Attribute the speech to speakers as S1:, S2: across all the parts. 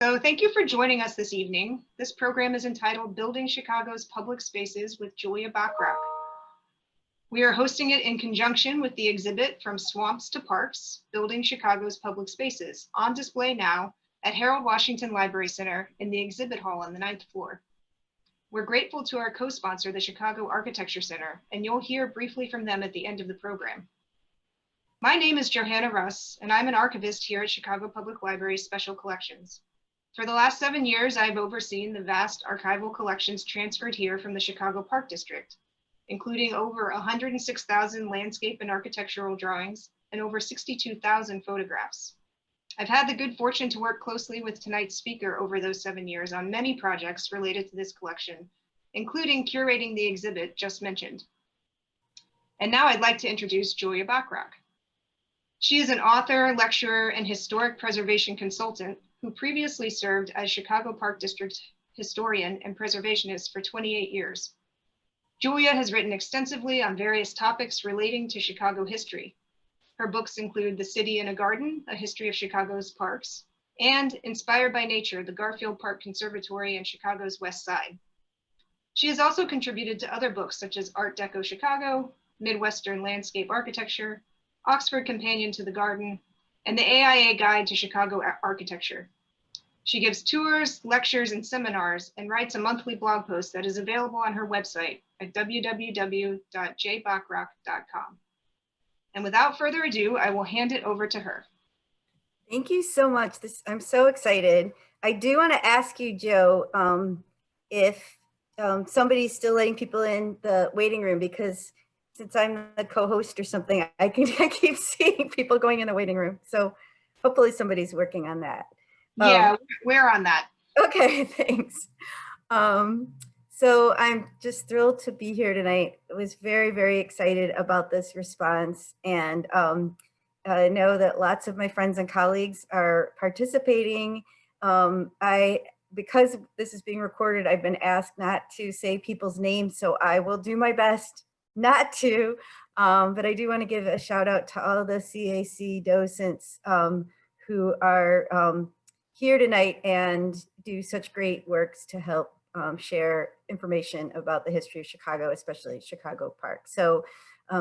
S1: So thank you for joining us this evening. This program is entitled Building Chicago's Public Spaces with Julia Bachrach. We are hosting it in conjunction with the exhibit From Swamps to Parks, Building Chicago's Public Spaces, on display now at Harold Washington Library Center in the exhibit hall on the 9th floor. We're grateful to our co-sponsor, the Chicago Architecture Center, and you'll hear briefly from them at the end of the program. My name is Johanna Russ, and I'm an archivist here at Chicago Public Library's Special Collections. For the last 7 years, I've overseen the vast archival collections transferred here from the Chicago Park District, including over 106,000 landscape and architectural drawings and over 62,000 photographs. I've had the good fortune to work closely with tonight's speaker over those 7 years on many projects related to this collection, including curating the exhibit just mentioned. And now I'd like to introduce Julia Bachrach. She is an author, lecturer, and historic preservation consultant who previously served as Chicago Park District historian and preservationist for 28 years. Julia has written extensively on various topics relating to Chicago history. Her books include The City in a Garden, A History of Chicago's Parks, and Inspired by Nature, the Garfield Park Conservatory in Chicago's West Side. She has also contributed to other books such as Art Deco Chicago, Midwestern Landscape Architecture, Oxford Companion to the Garden, and the AIA Guide to Chicago Architecture. She gives tours, lectures, and seminars, and writes a monthly blog post that is available on her website at www.jbachrach.com. And without further ado, I will hand it over to her.
S2: Thank you so much. I'm so excited. I do want to ask you, Joe, if somebody's still letting people in the waiting room, because since I'm the co-host or something, I keep seeing people going in the waiting room. So hopefully somebody's working on that.
S1: Yeah, we're on that.
S2: Okay, thanks. So I'm just thrilled to be here tonight. I was very, very excited about this response. And I know that lots of my friends and colleagues are participating. Because this is being recorded, I've been asked not to say people's names, so I will do my best not to, but I do want to give a shout out to all the CAC docents who are here tonight and do such great works to help share information about the history of Chicago, especially Chicago Park. So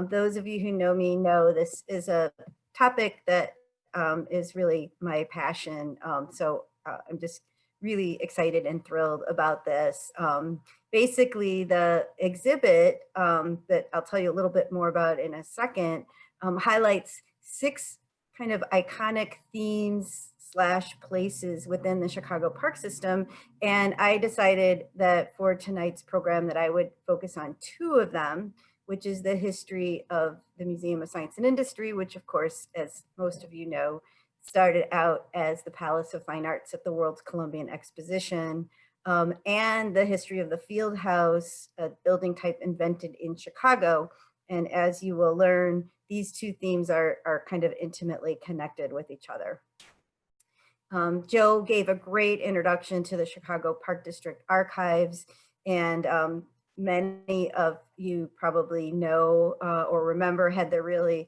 S2: those of you who know me know this is a topic that is really my passion. So I'm just really excited and thrilled about this. Basically, the exhibit that I'll tell you a little bit more about in a second highlights 6 kind of iconic themes / places within the Chicago Park system. And I decided that for tonight's program that I would focus on 2 of them, which is the history of the Museum of Science and Industry, which of course, as most of you know, started out as the Palace of Fine Arts at the World's Columbian Exposition, and the history of the Fieldhouse, a building type invented in Chicago. And as you will learn, these 2 themes are kind of intimately connected with each other. Joe gave a great introduction to the Chicago Park District Archives, and many of you probably know or remember had the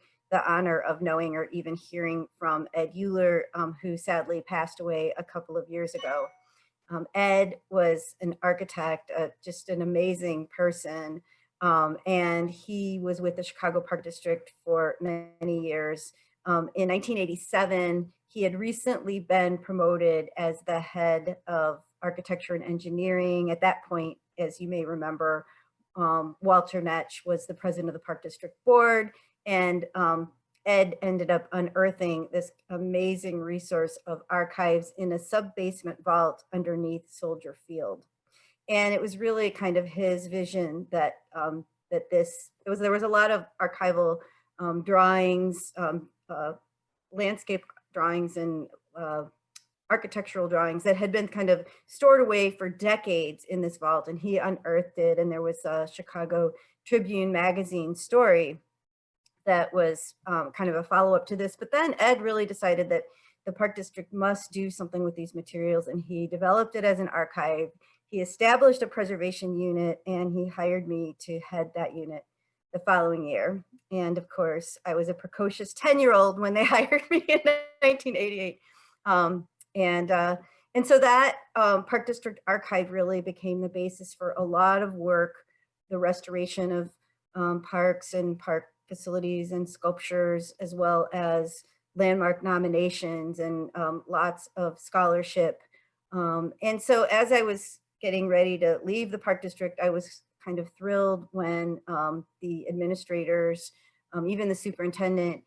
S2: honor of knowing or even hearing from Ed Euler, who sadly passed away a couple of years ago. Ed was an architect, just an amazing person, and he was with the Chicago Park District for many years. In 1987, he had recently been promoted as the head of architecture and engineering. At that point, as you may remember, Walter Netsch was the president of the Park District Board, and Ed ended up unearthing this amazing resource of archives in a sub-basement vault underneath Soldier Field. And it was really kind of his vision that there was a lot of archival drawings, landscape drawings and architectural drawings that had been kind of stored away for decades in this vault, and he unearthed it. And there was a Chicago Tribune magazine story that was kind of a follow-up to this. But then Ed really decided that the Park District must do something with these materials, and he developed it as an archive. He established a preservation unit, and he hired me to head that unit the following year. And of course, I was a precocious 10-year-old when they hired me in 1988. And so that Park District Archive really became the basis for a lot of work, the restoration of parks and park facilities and sculptures, as well as landmark nominations and lots of scholarship. And so as I was getting ready to leave the Park District, I was kind of thrilled when the administrators, even the superintendent,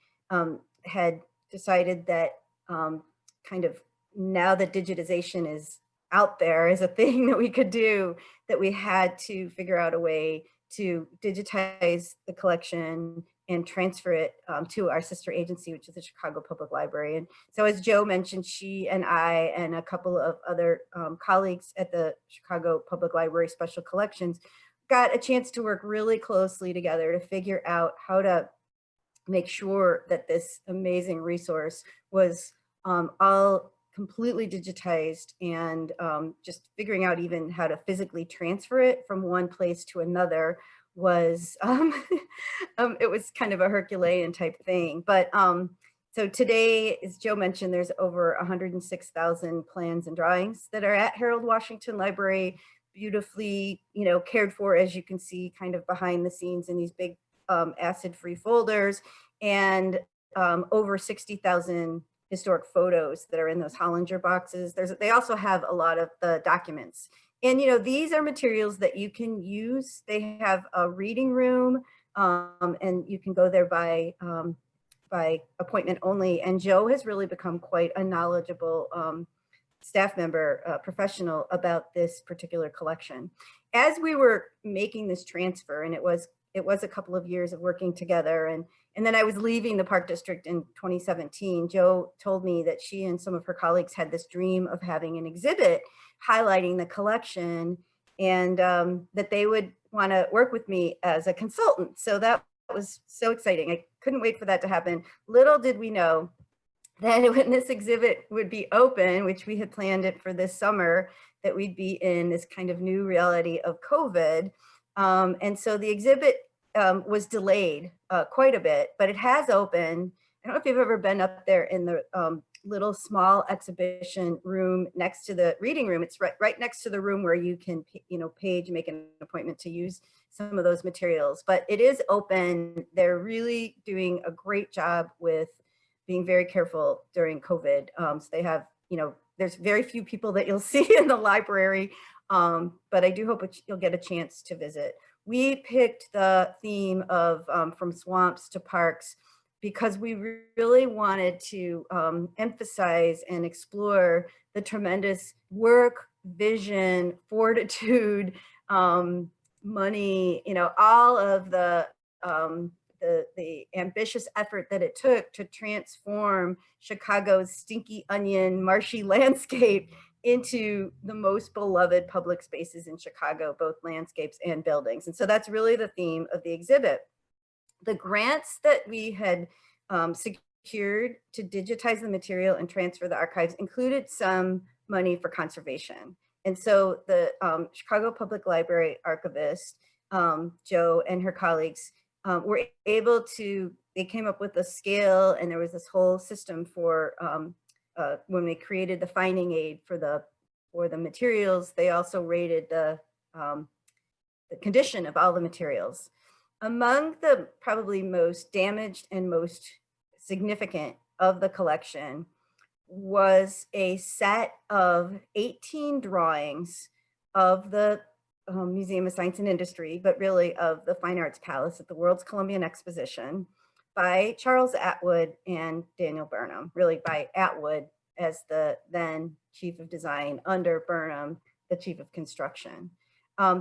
S2: had decided that kind of now that digitization is out there as a thing that we could do, that we had to figure out a way to digitize the collection and transfer it to our sister agency, which is the Chicago Public Library. And so as Joe mentioned, she and I and a couple of other colleagues at the Chicago Public Library Special Collections got a chance to work really closely together to figure out how to make sure that this amazing resource was all completely digitized, and just figuring out even how to physically transfer it from one place to another was, it was kind of a Herculean type thing. But so today, as Joe mentioned, there's over 106,000 plans and drawings that are at Harold Washington Library, beautifully, cared for, as you can see, kind of behind the scenes in these big acid-free folders, and over 60,000 historic photos that are in those Hollinger boxes. They also have a lot of the documents. And these are materials that you can use. They have a reading room, and you can go there by appointment only. And Joe has really become quite a knowledgeable staff member, professional about this particular collection. As we were making this transfer, and it was a couple of years of working together, and then I was leaving the Park District in 2017, Joe told me that she and some of her colleagues had this dream of having an exhibit highlighting the collection, and that they would want to work with me as a consultant. So that was so exciting. I couldn't wait for that to happen. Little did we know that when this exhibit would be open, which we had planned it for this summer, that we'd be in this kind of new reality of COVID. And so the exhibit was delayed quite a bit, but it has opened. I don't know if you've ever been up there in the little small exhibition room next to the reading room. It's right next to the room where you can, page, make an appointment to use some of those materials. But it is open. They're really doing a great job with being very careful during COVID. So they have, there's very few people that you'll see in the library, but I do hope you'll get a chance to visit. We picked the theme of from swamps to parks because we really wanted to emphasize and explore the tremendous work, vision, fortitude, money, all of the ambitious effort that it took to transform Chicago's stinky onion, marshy landscape into the most beloved public spaces in Chicago, both landscapes and buildings. And so that's really the theme of the exhibit. The grants that we had secured to digitize the material and transfer the archives included some money for conservation. And so the Chicago Public Library archivist, Joe and her colleagues, were able to, they came up with a scale, and there was this whole system for when they created the finding aid for the materials. They also rated the condition of all the materials. Among the probably most damaged and most significant of the collection was a set of 18 drawings of the Museum of Science and Industry, but really of the Fine Arts Palace at the World's Columbian Exposition, by Charles Atwood and Daniel Burnham, really by Atwood as the then chief of design, under Burnham, the chief of construction.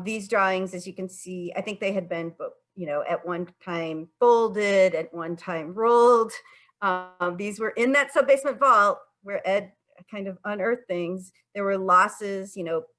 S2: These drawings, as you can see, I think they had been, at one time folded, at one time rolled. These were in that sub-basement vault where Ed kind of unearthed things. There were losses,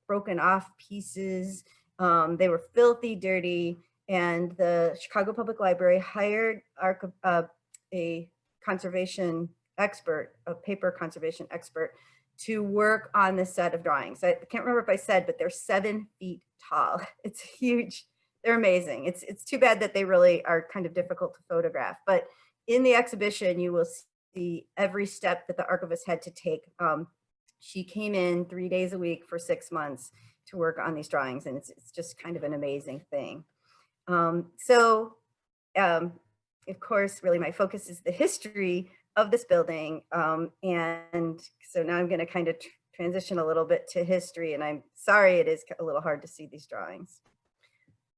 S2: broken off pieces. They were filthy, dirty. And the Chicago Public Library hired a conservation expert, a paper conservation expert, to work on this set of drawings. I can't remember if I said, but they're 7 feet tall. It's huge. They're amazing. It's too bad that they really are kind of difficult to photograph. But in the exhibition, you will see every step that the archivist had to take. She came in 3 days a week for 6 months to work on these drawings, and it's just kind of an amazing thing. So of course, really my focus is the history of this building. And so now I'm going to kind of transition a little bit to history, and I'm sorry it is a little hard to see these drawings.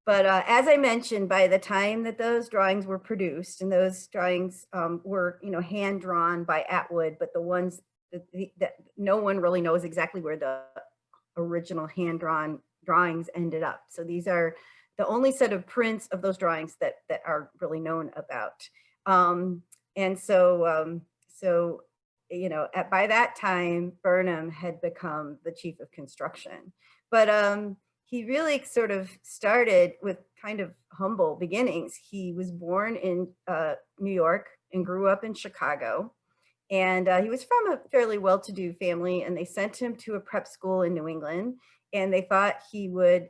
S2: But as I mentioned, by the time that those drawings were produced, and those drawings were, hand drawn by Atwood, but the ones that no one really knows exactly where the original hand drawn drawings ended up. So these are the only set of prints of those drawings that are really known about. And so, by that time, Burnham had become the chief of construction. But he really sort of started with kind of humble beginnings. He was born in New York and grew up in Chicago. And he was from a fairly well-to-do family, and they sent him to a prep school in New England, and they thought he would,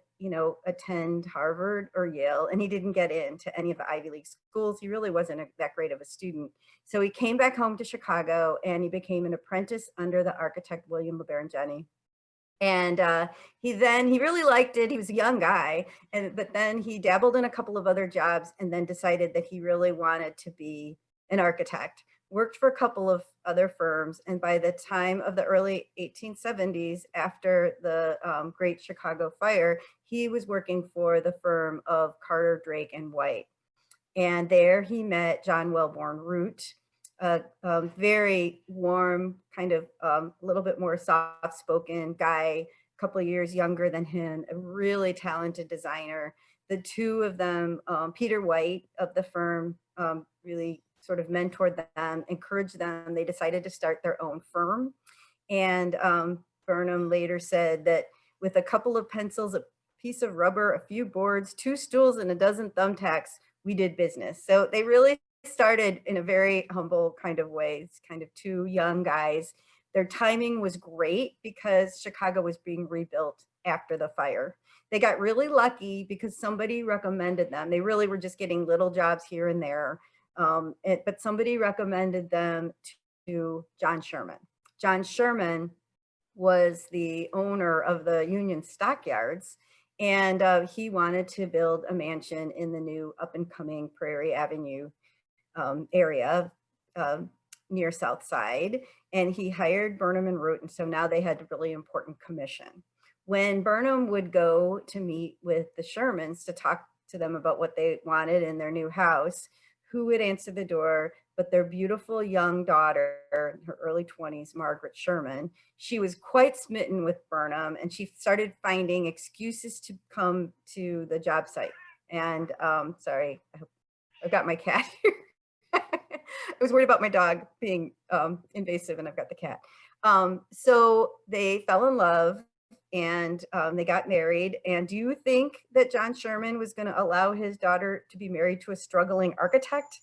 S2: attend Harvard or Yale, and he didn't get into any of the Ivy League schools. He really wasn't that great of a student. So he came back home to Chicago, and he became an apprentice under the architect William LeBaron Jenney. And he really liked it. He was a young guy, but then he dabbled in a couple of other jobs, and then decided that he really wanted to be an architect. Worked for a couple of other firms, and by the time of the early 1870s, after the Great Chicago Fire, he was working for the firm of Carter, Drake, and White. And there he met John Wellborn Root, a very warm, kind of a little bit more soft-spoken guy, a couple of years younger than him, a really talented designer. The two of them, Peter White of the firm, really sort of mentored them, encouraged them. They decided to start their own firm. And Burnham later said that with a couple of pencils, a piece of rubber, a few boards, 2 stools, and a dozen thumbtacks, we did business. So they really started in a very humble kind of way. It's kind of 2 young guys. Their timing was great because Chicago was being rebuilt after the fire. They got really lucky because somebody recommended them. They really were just getting little jobs here and there. But somebody recommended them to John Sherman. John Sherman was the owner of the Union Stockyards, and he wanted to build a mansion in the new up-and-coming Prairie Avenue area near South Side, and he hired Burnham and Root, and so now they had a really important commission. When Burnham would go to meet with the Shermans to talk to them about what they wanted in their new house, who would answer the door but their beautiful young daughter, in her early 20s, Margaret Sherman. She was quite smitten with Burnham, and she started finding excuses to come to the job site. And sorry, I've got my cat here. I was worried about my dog being invasive, and I've got the cat. So they fell in love, and they got married. And do you think that John Sherman was going to allow his daughter to be married to a struggling architect?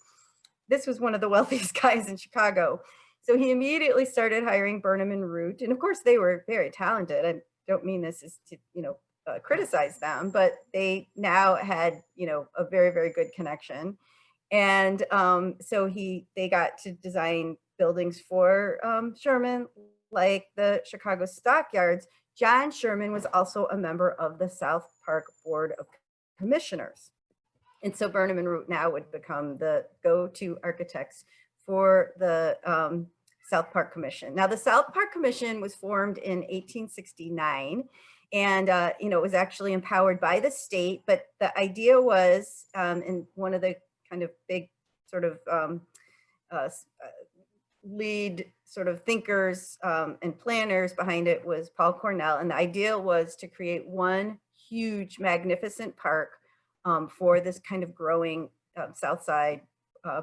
S2: This was one of the wealthiest guys in Chicago. So he immediately started hiring Burnham and Root. And of course, they were very talented. I don't mean this is to, criticize them, but they now had, a very, very good connection. And so they got to design buildings for Sherman, like the Chicago Stockyards. John Sherman was also a member of the South Park Board of Commissioners. And so Burnham and Root now would become the go-to architects for the South Park Commission. Now, the South Park Commission was formed in 1869, and it was actually empowered by the state. But the idea was, and one of the kind of big sort of lead sort of thinkers and planners behind it was Paul Cornell. And the idea was to create one huge, magnificent park for this kind of growing South Side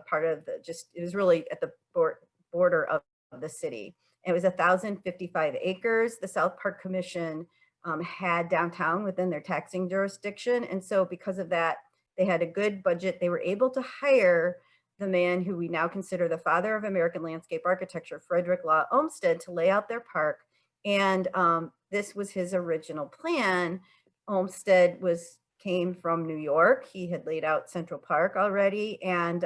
S2: part of it was really at the border of the city. It was 1,055 acres. The South Park Commission had downtown within their taxing jurisdiction. And so because of that, they had a good budget. They were able to hire the man who we now consider the father of American landscape architecture, Frederick Law Olmsted, to lay out their park. And this was his original plan. Olmsted came from New York. He had laid out Central Park already, and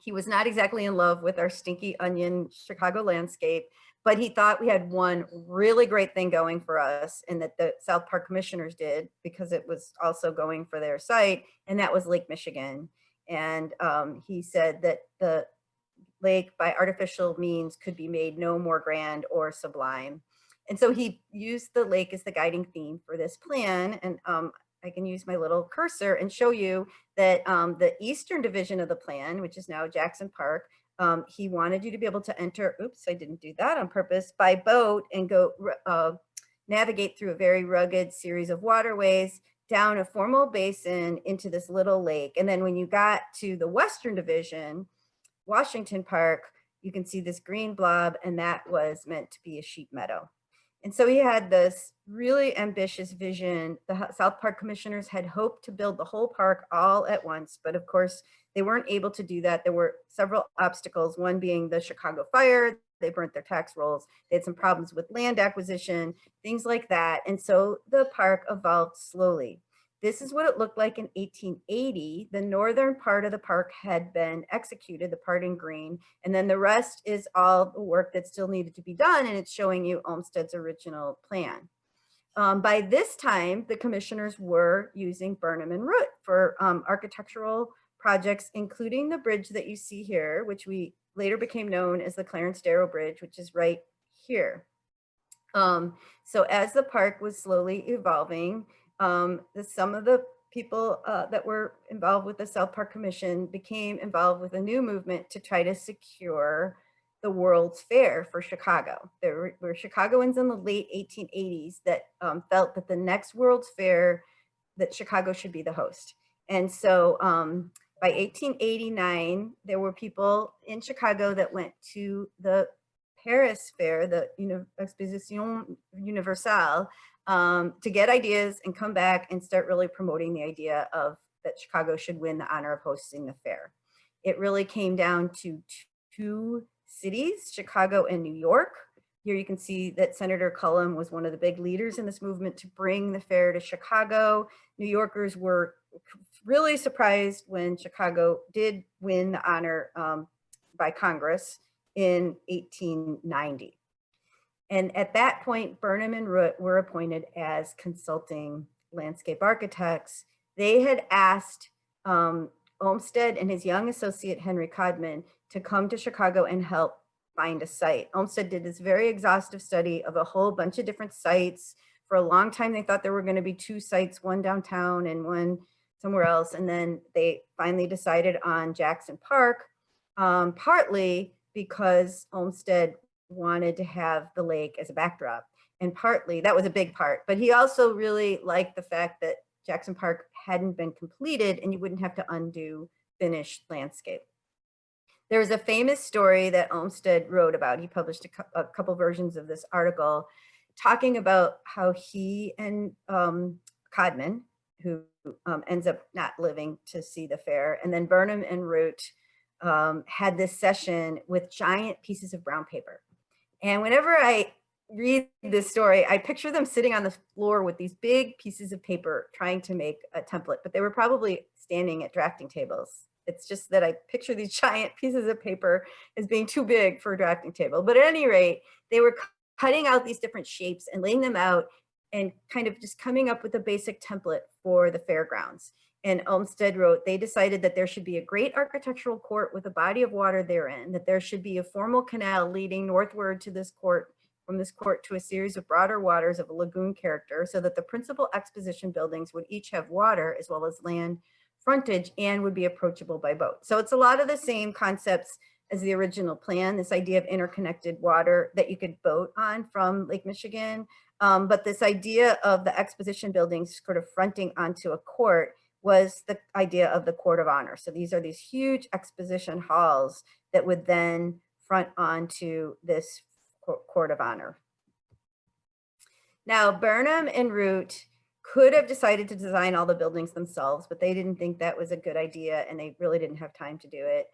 S2: He was not exactly in love with our stinky onion Chicago landscape, but he thought we had one really great thing going for us, and that the South Park commissioners did, because it was also going for their site, and that was Lake Michigan. And he said that the lake by artificial means could be made no more grand or sublime. And so he used the lake as the guiding theme for this plan. And I can use my little cursor and show you that the eastern division of the plan, which is now Jackson Park, he wanted you to be able to enter, oops, I didn't do that on purpose, by boat and go navigate through a very rugged series of waterways down a formal basin into this little lake. And then when you got to the western division, Washington Park, you can see this green blob, and that was meant to be a sheep meadow. And so he had this really ambitious vision. The South Park commissioners had hoped to build the whole park all at once, but of course they weren't able to do that. There were several obstacles, one being the Chicago fire. They burnt their tax rolls. They had some problems with land acquisition, things like that. And so the park evolved slowly. This is what it looked like in 1880. The northern part of the park had been executed, the part in green, and then the rest is all the work that still needed to be done, and it's showing you Olmsted's original plan. By this time, the commissioners were using Burnham and Root for architectural projects, including the bridge that you see here, which we later became known as the Clarence Darrow Bridge, which is right here. So as the park was slowly evolving, some of the people that were involved with the South Park Commission became involved with a new movement to try to secure the World's Fair for Chicago. There were Chicagoans in the late 1880s that felt that the next World's Fair, that Chicago should be the host. And so by 1889, there were people in Chicago that went to the Paris Fair, the Exposition Universelle, to get ideas and come back and start really promoting the idea of that Chicago should win the honor of hosting the fair. It really came down to two cities, Chicago and New York. Here you can see that Senator Cullum was one of the big leaders in this movement to bring the fair to Chicago. New Yorkers were really surprised when Chicago did win the honor by Congress in 1890. And at that point, Burnham and Root were appointed as consulting landscape architects. They had asked Olmsted and his young associate, Henry Codman, to come to Chicago and help find a site. Olmsted did this very exhaustive study of a whole bunch of different sites. For a long time, they thought there were going to be two sites, one downtown and one somewhere else. And then they finally decided on Jackson Park, partly because Olmsted wanted to have the lake as a backdrop. And partly, that was a big part, but he also really liked the fact that Jackson Park hadn't been completed and you wouldn't have to undo finished landscape. There's a famous story that Olmsted wrote about. He published a couple versions of this article talking about how he and Codman, who ends up not living to see the fair, and then Burnham and Root had this session with giant pieces of brown paper. And whenever I read this story, I picture them sitting on the floor with these big pieces of paper trying to make a template, but they were probably standing at drafting tables. It's just that I picture these giant pieces of paper as being too big for a drafting table. But at any rate, they were cutting out these different shapes and laying them out and kind of just coming up with a basic template for the fairgrounds. And Olmsted wrote, they decided that there should be a great architectural court with a body of water therein, that there should be a formal canal leading northward to this court, from this court to a series of broader waters of a lagoon character, so that the principal exposition buildings would each have water as well as land frontage and would be approachable by boat. So it's a lot of the same concepts as the original plan, this idea of interconnected water that you could boat on from Lake Michigan. But this idea of the exposition buildings sort of fronting onto a court was the idea of the court of honor. So these are these huge exposition halls that would then front onto this court of honor. Now, Burnham and Root could have decided to design all the buildings themselves, but they didn't think that was a good idea and they really didn't have time to do it.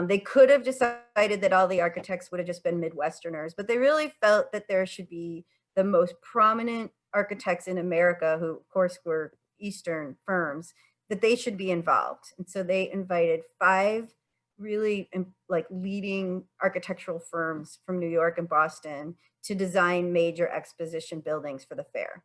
S2: They could have decided that all the architects would have just been Midwesterners, but they really felt that there should be the most prominent architects in America, who of course were Eastern firms, that they should be involved. And so they invited 5 really like leading architectural firms from New York and Boston to design major exposition buildings for the fair.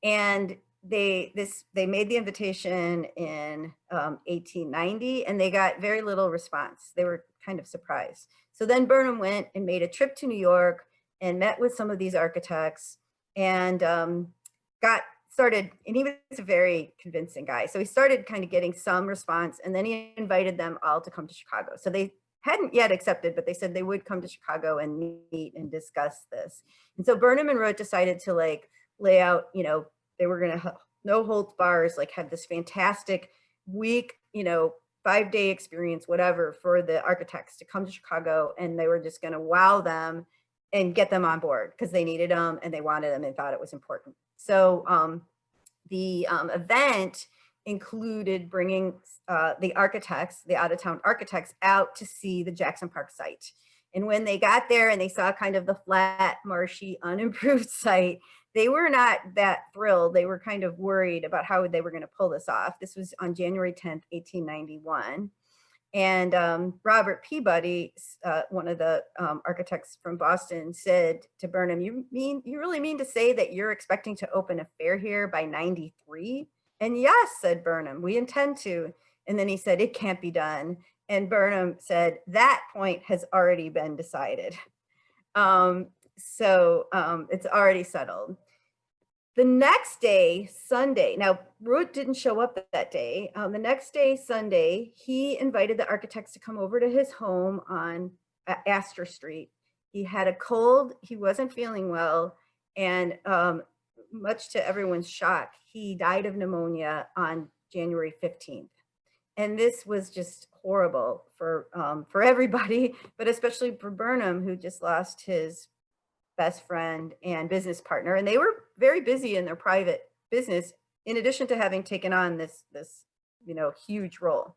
S2: And they made the invitation in 1890, and they got very little response. They were kind of surprised. So then Burnham went and made a trip to New York and met with some of these architects and got started, and he was a very convincing guy. So he started kind of getting some response, and then he invited them all to come to Chicago. So they hadn't yet accepted, but they said they would come to Chicago and meet and discuss this. And so Burnham and Root decided to like lay out, you know, they were going to no holds bars, like have this fantastic week, you know, 5-day experience, whatever, for the architects to come to Chicago, and they were just going to wow them and get them on board because they needed them and they wanted them and thought it was important. So the event included bringing the architects, the out-of-town architects, out to see the Jackson Park site. And when they got there and they saw kind of the flat, marshy, unimproved site, they were not that thrilled. They were kind of worried about how they were going to pull this off. This was on January 10th, 1891. And Robert Peabody, one of the architects from Boston, said to Burnham, you really mean to say that you're expecting to open a fair here by 93? And yes, said Burnham, we intend to. And then he said, it can't be done. And Burnham said, that point has already been decided. So it's already settled. The next day, Sunday, now Root didn't show up that day. The next day, Sunday, he invited the architects to come over to his home on Astor Street. He had a cold, he wasn't feeling well, and much to everyone's shock, he died of pneumonia on January 15th. And this was just horrible for everybody, but especially for Burnham, who just lost his best friend and business partner. And they were very busy in their private business, in addition to having taken on this you know, huge role.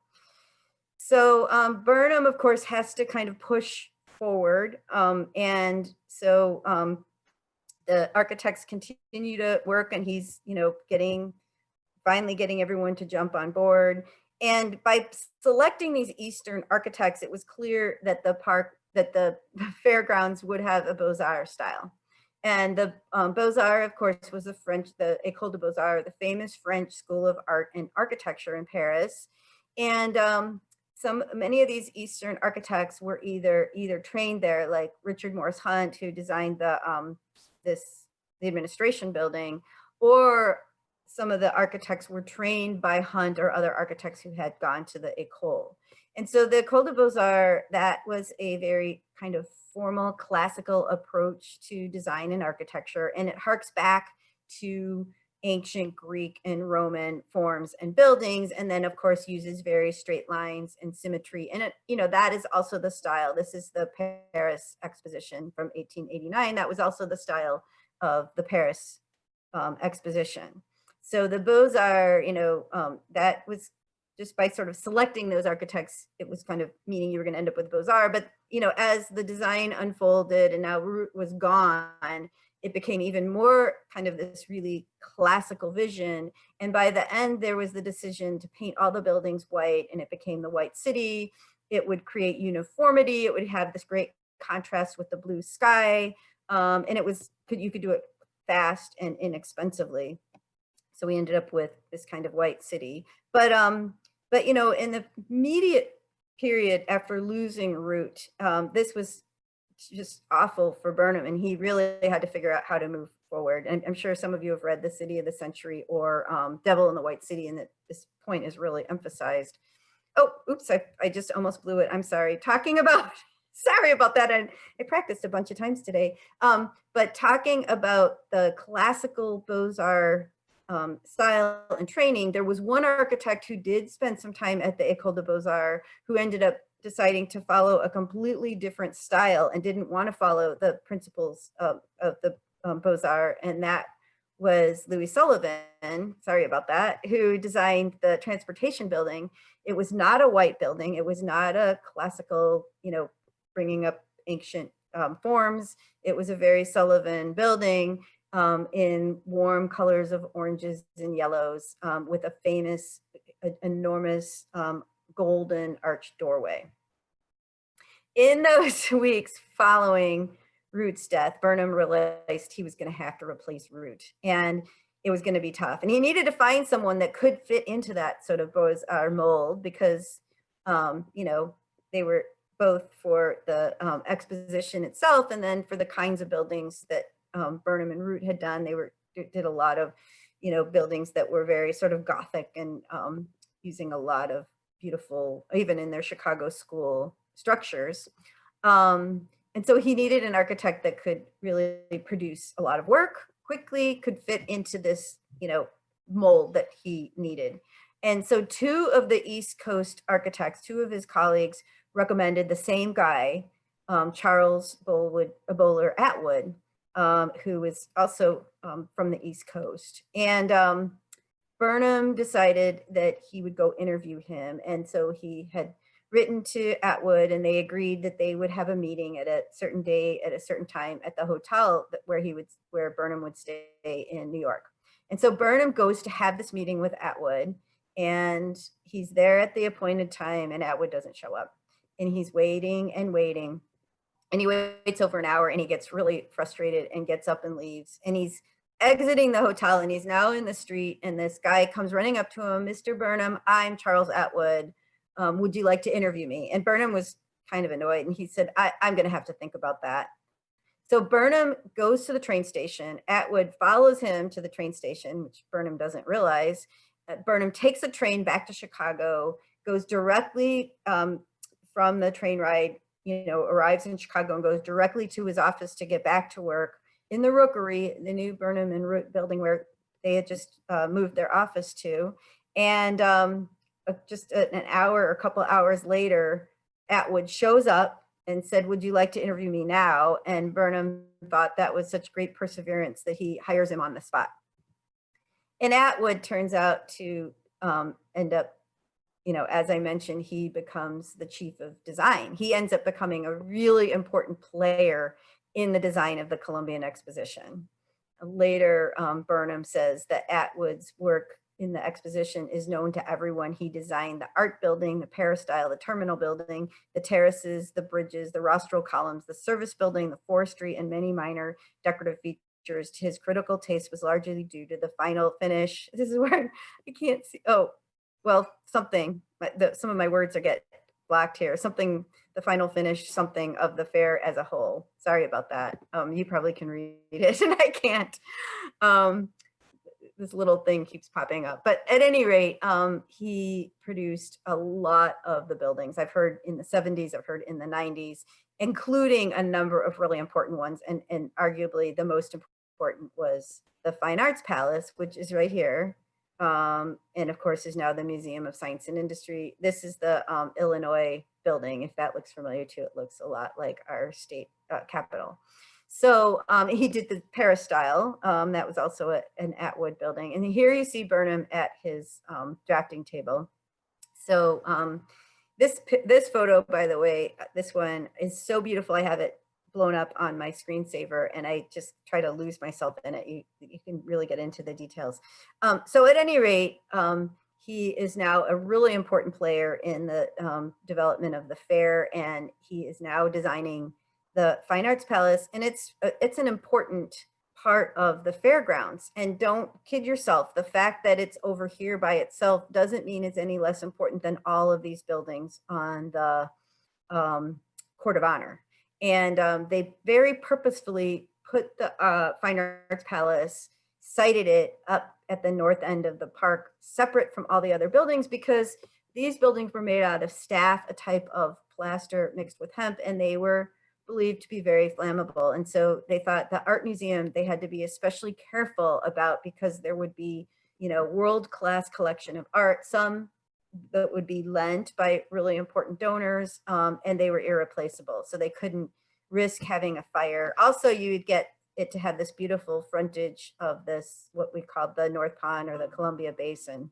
S2: So Burnham, of course, has to kind of push forward. And so the architects continue to work, and he's, you know, finally getting everyone to jump on board. And by selecting these Eastern architects, it was clear that the Fairgrounds would have a Beaux Arts style. And the Beaux Arts, of course, was the École de Beaux Arts, the famous French school of art and architecture in Paris. And many of these Eastern architects were either trained there, like Richard Morris Hunt, who designed the administration building, or some of the architects were trained by Hunt or other architects who had gone to the École. And so the École de Beaux Arts, that was a very kind of formal classical approach to design and architecture. And it harks back to ancient Greek and Roman forms and buildings. And then of course uses very straight lines and symmetry. And it, you know, that is also the style. This is the Paris Exposition from 1889. That was also the style of the Paris Exposition. So the Beaux Arts, you know, that was just by sort of selecting those architects, it was kind of meaning you were going to end up with Beaux Arts. But, you know, as the design unfolded and now Root was gone, it became even more kind of this really classical vision. And by the end, there was the decision to paint all the buildings white, and it became the White City. It would create uniformity. It would have this great contrast with the blue sky. And it was, you could do it fast and inexpensively. So we ended up with this kind of White City. But you know, in the immediate period after losing Root, this was just awful for Burnham, and he really had to figure out how to move forward. And I'm sure some of you have read The City of the Century or Devil in the White City, and that this point is really emphasized. Oh, oops, I just almost blew it. I'm sorry. Talking about, sorry about that. I practiced a bunch of times today. But talking about the classical Beaux-Arts style and training, there was one architect who did spend some time at the École de Beaux-Arts who ended up deciding to follow a completely different style and didn't want to follow the principles of the Beaux-Arts, and that was Louis Sullivan, sorry about that, who designed the transportation building. It was not a white building. It was not a classical, you know, bringing up ancient forms. It was a very Sullivan building in warm colors of oranges and yellows with a famous, enormous golden arched doorway. in those weeks following Root's death, Burnham realized he was going to have to replace Root, and it was going to be tough. And he needed to find someone that could fit into that sort of Beaux Arts mold because, you know, they were both for the exposition itself and then for the kinds of buildings that Burnham and Root had done. They did a lot of, you know, buildings that were very sort of Gothic and using a lot of beautiful, even in their Chicago school structures. And so he needed an architect that could really produce a lot of work quickly, could fit into this, you know, mold that he needed. And so two of the East Coast architects, two of his colleagues recommended the same guy, Charles Bowler Atwood, who was also from the East Coast. And Burnham decided that he would go interview him. And so he had written to Atwood, and they agreed that they would have a meeting at a certain day at a certain time at the hotel where Burnham would stay in New York. And so Burnham goes to have this meeting with Atwood, and he's there at the appointed time, and Atwood doesn't show up. And he's waiting and waiting, and he waits over an hour, and he gets really frustrated and gets up and leaves. And he's exiting the hotel, and he's now in the street, and this guy comes running up to him, "Mr. Burnham, I'm Charles Atwood. Would you like to interview me?" And Burnham was kind of annoyed, and he said, I'm going to have to think about that. So Burnham goes to the train station. Atwood follows him to the train station, which Burnham doesn't realize. Burnham takes a train back to Chicago, goes directly from the train ride, you know, arrives in Chicago and goes directly to his office to get back to work in the Rookery, the new Burnham and Root building where they had just moved their office to. And just an hour or a couple of hours later, Atwood shows up and said, "Would you like to interview me now?" And Burnham thought that was such great perseverance that he hires him on the spot. And Atwood turns out to end up, you know, as I mentioned, he becomes the chief of design. He ends up becoming a really important player in the design of the Columbian Exposition. Later, Burnham says that Atwood's work in the Exposition is known to everyone. He designed the art building, the peristyle, the terminal building, the terraces, the bridges, the rostral columns, the service building, the forestry, and many minor decorative features. His critical taste was largely due to the final finish. This is where I can't see. Oh, well, something. Some of my words are get blocked here. Something, the final finish, something of the fair as a whole. Sorry about that. You probably can read it, and I can't. This little thing keeps popping up. But at any rate, he produced a lot of the buildings. I've heard in the 70s, I've heard in the 90s, including a number of really important ones. And arguably the most important was the Fine Arts Palace, which is right here. And of course is now the Museum of Science and Industry. This is the Illinois building. If that looks familiar to you, it looks a lot like our state capitol. So he did the peristyle. That was also an Atwood building. And here you see Burnham at his drafting table. So this photo, by the way, this one is so beautiful. I have it blown up on my screensaver, and I just try to lose myself in it. You can really get into the details. So at any rate, he is now a really important player in the development of the fair, and he is now designing the Fine Arts Palace, and it's an important part of the Fairgrounds. And don't kid yourself, the fact that it's over here by itself doesn't mean it's any less important than all of these buildings on the Court of Honor. And they very purposefully put the Fine Arts Palace, sited it up at the north end of the park, separate from all the other buildings, because these buildings were made out of staff, a type of plaster mixed with hemp, and they were believed to be very flammable. And so they thought the art museum, they had to be especially careful about, because there would be, you know, world-class collection of art, some that would be lent by really important donors, and they were irreplaceable. So they couldn't risk having a fire. Also, you'd get it to have this beautiful frontage of this, what we called the North Pond or the Columbia Basin.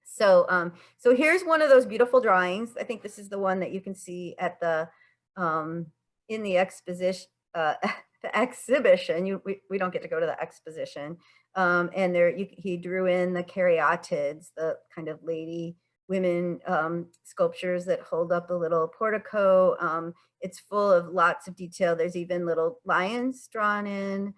S2: So, so here's one of those beautiful drawings. I think this is the one that you can see at the, in the exposition, the exhibition. We don't get to go to the exposition. And there he drew in the caryatids, the kind of lady women sculptures that hold up a little portico. It's full of lots of detail. There's even little lions drawn in.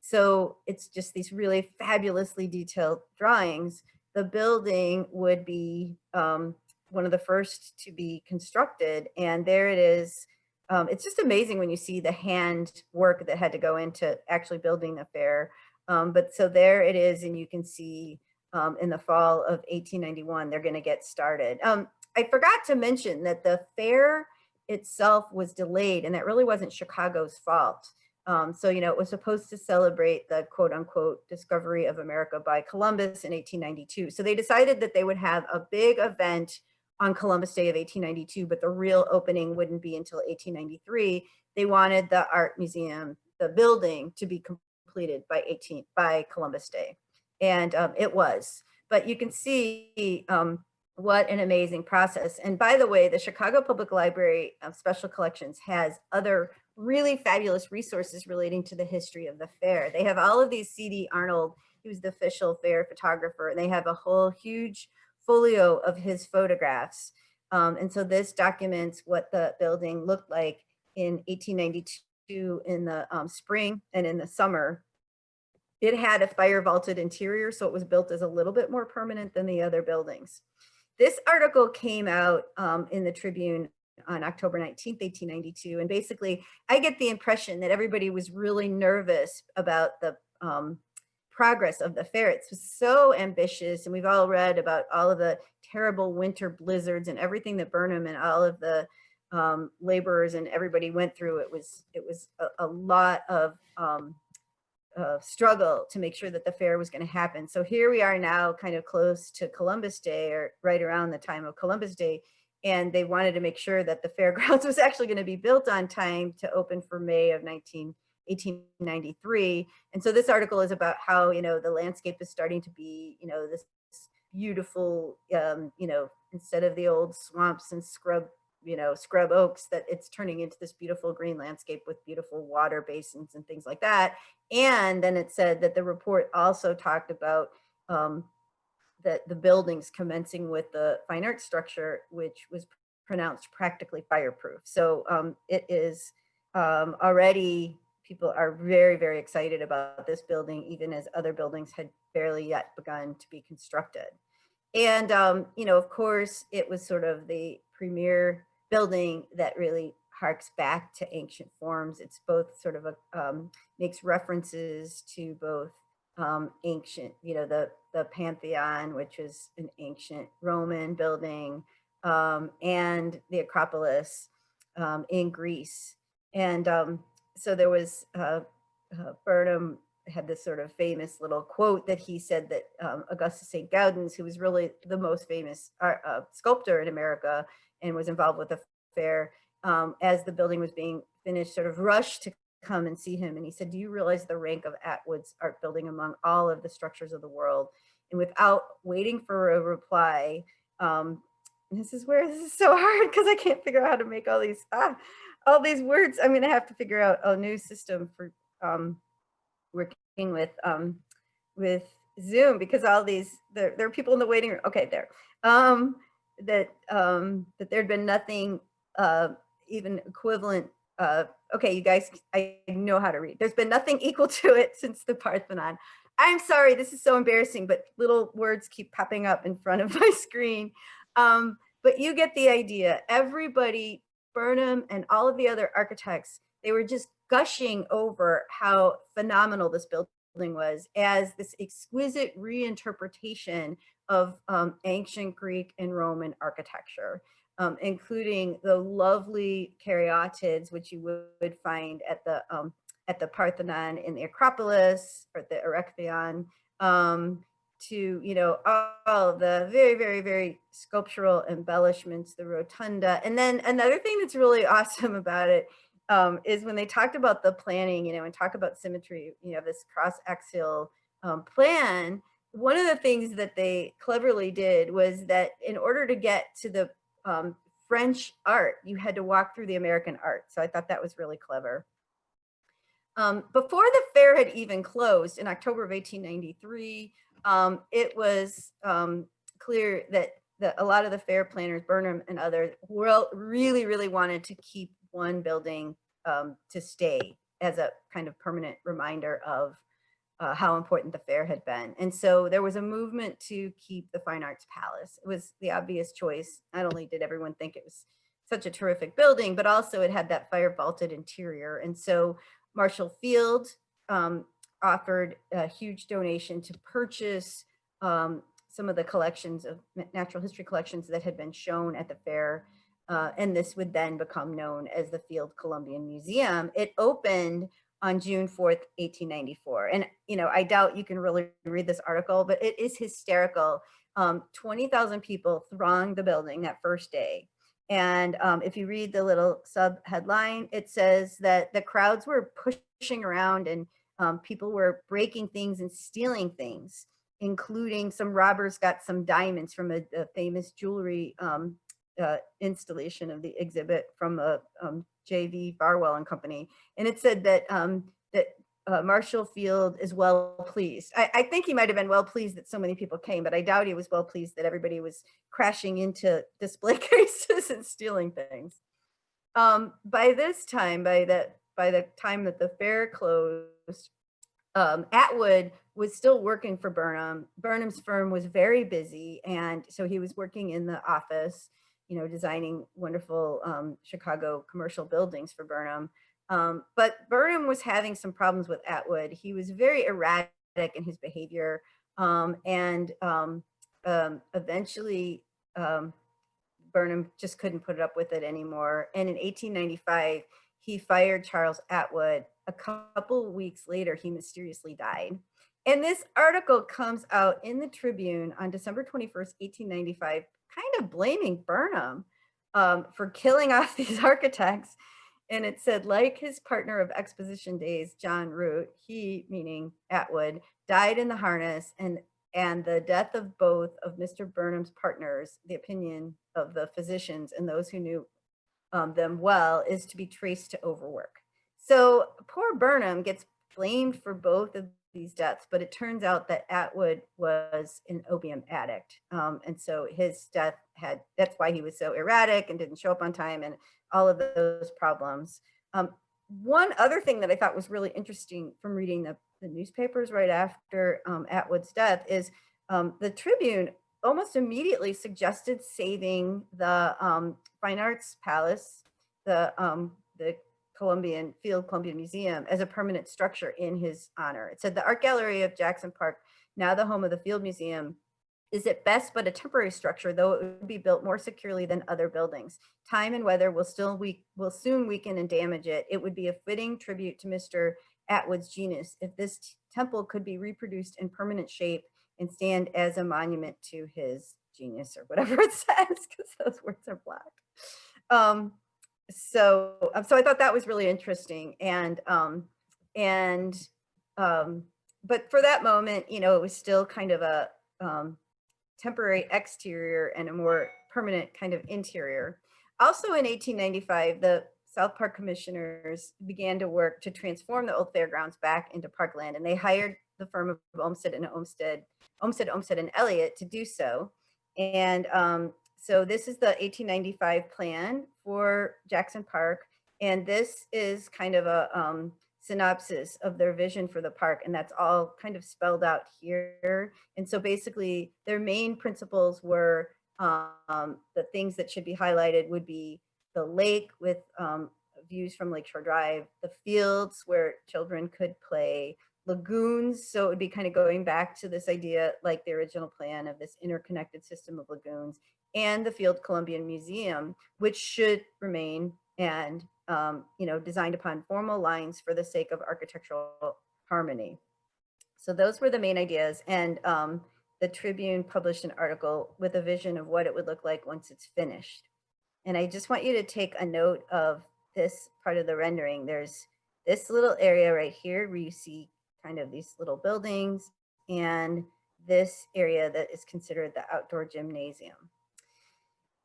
S2: So it's just these really fabulously detailed drawings. The building would be one of the first to be constructed, and there it is. It's just amazing when you see the hand work that had to go into actually building the fair. But so there it is, and you can see in the fall of 1891, they're going to get started. I forgot to mention that the fair itself was delayed, and that really wasn't Chicago's fault. So, you know, it was supposed to celebrate the quote unquote discovery of America by Columbus in 1892. So they decided that they would have a big event on Columbus Day of 1892, but the real opening wouldn't be until 1893. They wanted the art museum, the building, to be completed by Columbus Day. And it was. But you can see what an amazing process. And by the way, the Chicago Public Library Special Collections has other really fabulous resources relating to the history of the fair. They have all of these C.D. Arnold, he was the official fair photographer, and they have a whole huge folio of his photographs. And so this documents what the building looked like in 1892 in the spring and in the summer. It had a fire vaulted interior, so it was built as a little bit more permanent than the other buildings. This article came out in the Tribune on October 19th, 1892. And basically, I get the impression that everybody was really nervous about the progress of the fair. It was so ambitious, and we've all read about all of the terrible winter blizzards and everything that Burnham and all of the laborers and everybody went through. It was a lot of struggle to make sure that the fair was going to happen. So here we are now, kind of close to Columbus Day, or right around the time of Columbus Day, and they wanted to make sure that the Fairgrounds was actually going to be built on time to open for May of 1893. And so this article is about how, you know, the landscape is starting to be, you know, this beautiful, you know, instead of the old swamps and scrub oaks, that it's turning into this beautiful green landscape with beautiful water basins and things like that. And then it said that the report also talked about that the buildings commencing with the fine art structure, which was pronounced practically fireproof. So it is already, people are very, very excited about this building, even as other buildings had barely yet begun to be constructed. And, you know, of course, it was sort of the premier building that really harks back to ancient forms. It's both sort of a, makes references to both ancient, you know, the Pantheon, which is an ancient Roman building, and the Acropolis in Greece. And so there was, Burnham had this sort of famous little quote that he said that Augustus St. Gaudens, who was really the most famous sculptor in America and was involved with the fair, as the building was being finished, sort of rushed to come and see him. And he said, "Do you realize the rank of Atwood's art building among all of the structures of the world?" And without waiting for a reply, this is so hard because I can't figure out how to make all these words. I'm going to have to figure out a new system for working with Zoom, because all these, there are people in the waiting room. Okay, there. That there'd been nothing even equivalent. Okay, you guys, I know how to read. There's been nothing equal to it since the Parthenon. I'm sorry, this is so embarrassing, but little words keep popping up in front of my screen. But you get the idea. Everybody, Burnham and all of the other architects, they were just gushing over how phenomenal this building was as this exquisite reinterpretation of ancient Greek and Roman architecture, including the lovely caryatids, which you would find at the Parthenon in the Acropolis, or the Erechtheion, to, you know, all the very, very, very sculptural embellishments, the rotunda. And then another thing that's really awesome about it is when they talked about the planning, you know, and talk about symmetry, you know, this cross-axial plan. One of the things that they cleverly did was that in order to get to the French art, you had to walk through the American art. So I thought that was really clever. Before the fair had even closed in October of 1893, it was clear that a lot of the fair planners, Burnham and others, really wanted to keep one building to stay as a kind of permanent reminder of how important the fair had been. And so there was a movement to keep the Fine Arts Palace. It was the obvious choice. Not only did everyone think it was such a terrific building, but also it had that fire vaulted interior. And so Marshall Field offered a huge donation to purchase some of the collections of natural history collections that had been shown at the fair. And this would then become known as the Field Columbian Museum. It opened on June 4th, 1894. And, you know, I doubt you can really read this article, but it is hysterical. 20,000 people thronged the building that first day. And if you read the little sub headline, it says that the crowds were pushing around and people were breaking things and stealing things, including some robbers got some diamonds from a famous jewelry installation of the exhibit from J.V. Farwell and Company. And it said that Marshall Field is well pleased. I think he might have been well pleased that so many people came, but I doubt he was well pleased that everybody was crashing into display cases and stealing things. By this time, by the time that the fair closed, Atwood was still working for Burnham. Burnham's firm was very busy, and so he was working in the office, you know, designing wonderful Chicago commercial buildings for Burnham. But Burnham was having some problems with Atwood. He was very erratic in his behavior, and eventually Burnham just couldn't put up with it anymore. And in 1895, he fired Charles Atwood. A couple weeks later, he mysteriously died. And this article comes out in the Tribune on December 21st, 1895, kind of blaming Burnham for killing off these architects. And it said, like his partner of Exposition days, John Root, he, meaning Atwood, died in the harness, and the death of both of Mr. Burnham's partners, the opinion of the physicians and those who knew them well, is to be traced to overwork. So poor Burnham gets blamed for both of these deaths, but it turns out that Atwood was an opium addict. And so his death that's why he was so erratic and didn't show up on time and all of those problems. One other thing that I thought was really interesting from reading the newspapers right after Atwood's death is the Tribune almost immediately suggested saving the Fine Arts Palace, the Columbian Museum, as a permanent structure in his honor. It said the art gallery of Jackson Park, now the home of the Field Museum, is at best but a temporary structure, though it would be built more securely than other buildings. Time and weather will soon weaken and damage it. It would be a fitting tribute to Mr. Atwood's genius if this temple could be reproduced in permanent shape and stand as a monument to his genius, or whatever it says, because those words are black. So I thought that was really interesting. But for that moment, you know, it was still kind of a temporary exterior and a more permanent kind of interior. Also in 1895, the South Park commissioners began to work to transform the old fairgrounds back into parkland, and they hired the firm of Olmsted and Elliott to do so. And so this is the 1895 plan for Jackson Park, and this is kind of a synopsis of their vision for the park, and that's all kind of spelled out here. And so basically their main principles were the things that should be highlighted would be the lake with views from Lakeshore Drive, the fields where children could play, lagoons, so it would be kind of going back to this idea, like the original plan of this interconnected system of lagoons, and the Field Columbian Museum, which should remain and you know, designed upon formal lines for the sake of architectural harmony. So those were the main ideas, and the Tribune published an article with a vision of what it would look like once it's finished. And I just want you to take a note of this part of the rendering. There's this little area right here where you see kind of these little buildings, and this area that is considered the outdoor gymnasium.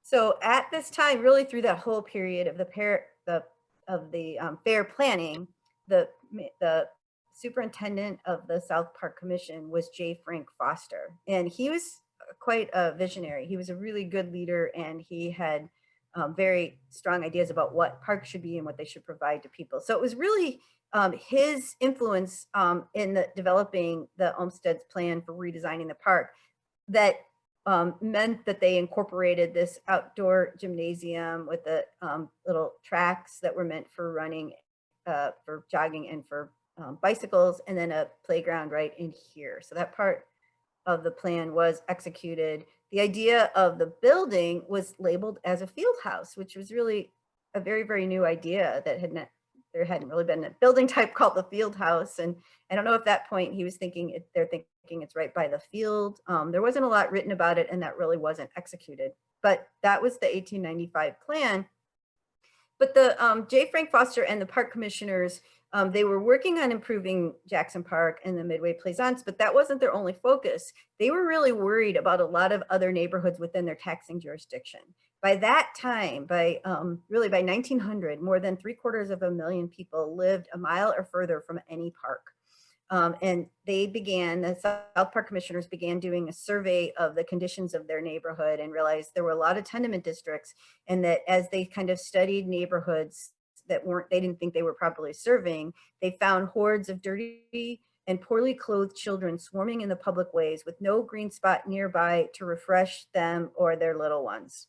S2: So at this time, really through that whole period of the fair planning, the superintendent of the South Park Commission was J. Frank Foster, and he was quite a visionary. He was a really good leader, and he had very strong ideas about what parks should be and what they should provide to people. So it was really his influence in developing the Olmsted's plan for redesigning the park that meant that they incorporated this outdoor gymnasium with the little tracks that were meant for running, for jogging, and for bicycles, and then a playground right in here. So that part of the plan was executed. The idea of the building was labeled as a field house, which was really a very, very new idea that there hadn't really been a building type called the field house. And I don't know if at that point he was thinking, they're thinking it's right by the field. There wasn't a lot written about it, and that really wasn't executed. But that was the 1895 plan. But the J. Frank Foster and the park commissioners, they were working on improving Jackson Park and the Midway Plaisance, but that wasn't their only focus. They were really worried about a lot of other neighborhoods within their taxing jurisdiction. By that time, really by 1900, more than 750,000 people lived a mile or further from any park. And the South Park commissioners began doing a survey of the conditions of their neighborhood and realized there were a lot of tenement districts, and that as they kind of studied neighborhoods that they didn't think they were properly serving, they found hordes of dirty and poorly clothed children swarming in the public ways with no green spot nearby to refresh them or their little ones.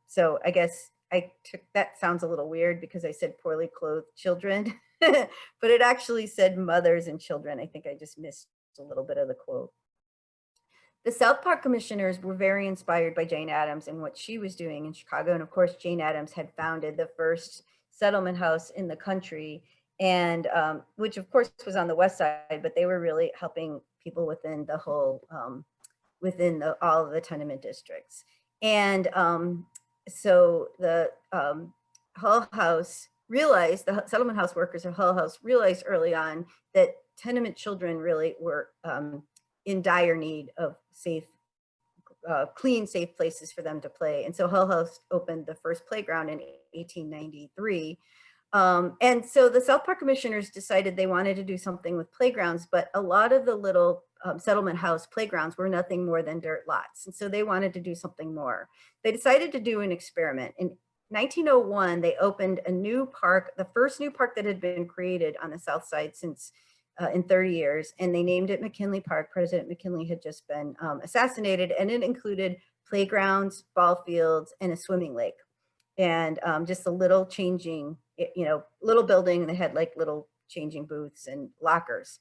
S2: So I guess that sounds a little weird because I said poorly clothed children, but it actually said mothers and children. I think I just missed a little bit of the quote. The South Park commissioners were very inspired by Jane Addams and what she was doing in Chicago. And of course, Jane Addams had founded the first settlement house in the country, and which of course was on the west side, but they were really helping people within the whole, all of the tenement districts. And so the Hull House realized, the settlement house workers of Hull House realized early on that tenement children really were in dire need of safe, clean, safe places for them to play. And so Hull House opened the first playground in 1893. And so the South Park commissioners decided they wanted to do something with playgrounds, but a lot of the little settlement house playgrounds were nothing more than dirt lots. And so they wanted to do something more. They decided to do an experiment. In 1901, they opened a new park, the first new park that had been created on the South Side since in 30 years. And they named it McKinley Park. President McKinley had just been assassinated, and it included playgrounds, ball fields, and a swimming lake. And just a little changing, little building. They had like little changing booths and lockers.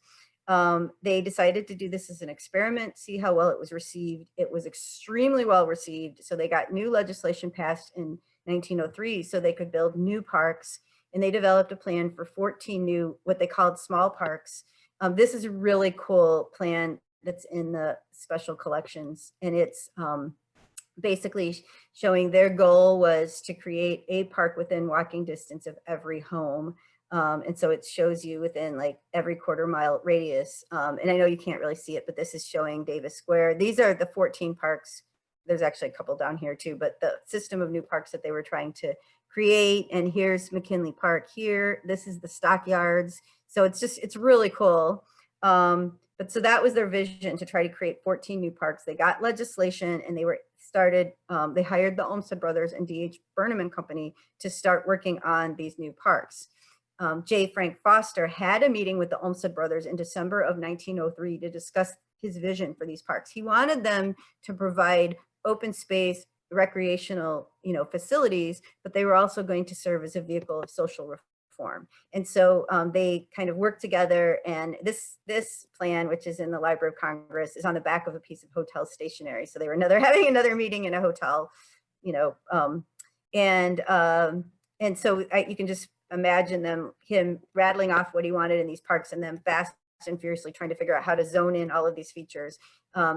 S2: They decided to do this as an experiment, see how well it was received. It was extremely well received. So they got new legislation passed in 1903 so they could build new parks. And they developed a plan for 14 new, what they called small parks. This is a really cool plan that's in the special collections. And it's basically showing their goal was to create a park within walking distance of every home. And so it shows you within like every quarter-mile radius. And I know you can't really see it, but this is showing Davis Square. These are the 14 parks. There's actually a couple down here too, but the system of new parks that they were trying to create. And here's McKinley Park here. This is the stockyards. So it's really cool. But so that was their vision, to try to create 14 new parks. They got legislation, and they hired the Olmsted Brothers and D.H. Burnham and Company to start working on these new parks. J. Frank Foster had a meeting with the Olmsted Brothers in December of 1903 to discuss his vision for these parks. He wanted them to provide open space, recreational, facilities, but they were also going to serve as a vehicle of social reform. And so they kind of worked together, and this plan, which is in the Library of Congress, is on the back of a piece of hotel stationery. So they were having another meeting in a hotel, and so you can just imagine him rattling off what he wanted in these parks, and then fast and furiously trying to figure out how to zone in all of these features.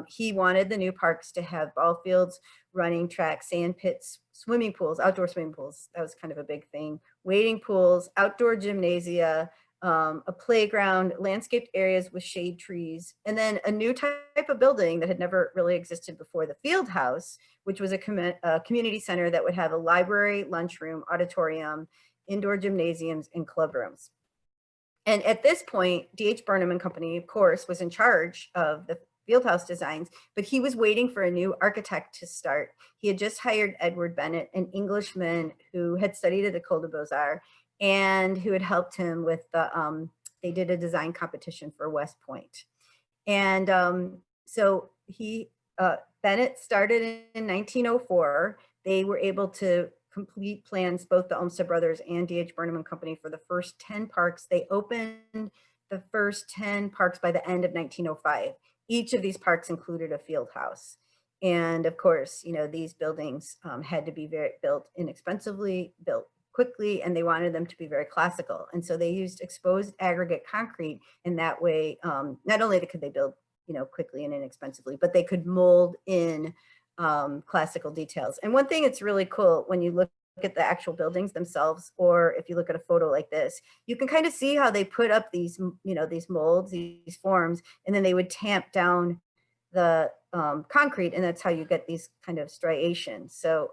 S2: He wanted the new parks to have ball fields, running tracks, sand pits, swimming pools, outdoor swimming pools. That was kind of a big thing. Wading pools, outdoor gymnasia, a playground, landscaped areas with shade trees, and then a new type of building that had never really existed before, the Fieldhouse, which was a community center that would have a library, lunchroom, auditorium, indoor gymnasiums, and club rooms. And at this point, D.H. Burnham and Company, of course, was in charge of Fieldhouse designs, but he was waiting for a new architect to start. He had just hired Edward Bennett, an Englishman who had studied at the École des Beaux Arts and who had helped him with the, they did a design competition for West Point. And so Bennett started in 1904. They were able to complete plans, both the Olmsted Brothers and D.H. Burnham and Company, for the first 10 parks. They opened the first 10 parks by the end of 1905. Each of these parks included a field house. And of course, these buildings had to be built inexpensively, built quickly, and they wanted them to be very classical. And so they used exposed aggregate concrete, and that way, not only could they build quickly and inexpensively, but they could mold in classical details. And one thing that's really cool when you look at the actual buildings themselves, or if you look at a photo like this, you can kind of see how they put up these, these molds, these forms, and then they would tamp down the concrete, and that's how you get these kind of striations. So,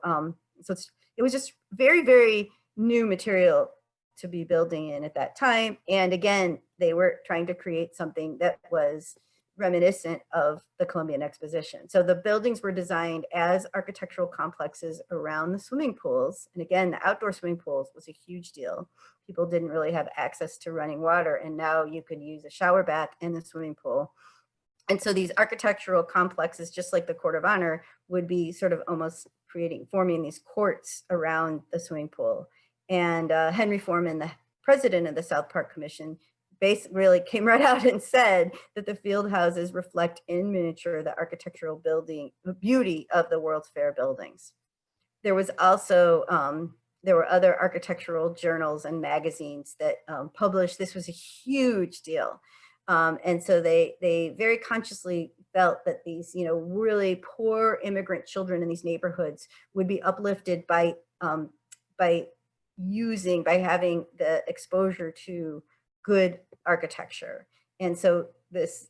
S2: it was just very, very new material to be building in at that time. And again, they were trying to create something that was reminiscent of the Columbian Exposition. So the buildings were designed as architectural complexes around the swimming pools. And again, the outdoor swimming pools was a huge deal. People didn't really have access to running water, and now you could use a shower bath in the swimming pool. And so these architectural complexes, just like the Court of Honor, would be sort of almost forming these courts around the swimming pool. And Henry Foreman, the president of the South Park Commission, really came right out and said that the field houses reflect in miniature the architectural beauty of the World's Fair buildings. There was also, there were other architectural journals and magazines that published. This was a huge deal. And so they very consciously felt that these, really poor immigrant children in these neighborhoods would be uplifted by having the exposure to good architecture. And so this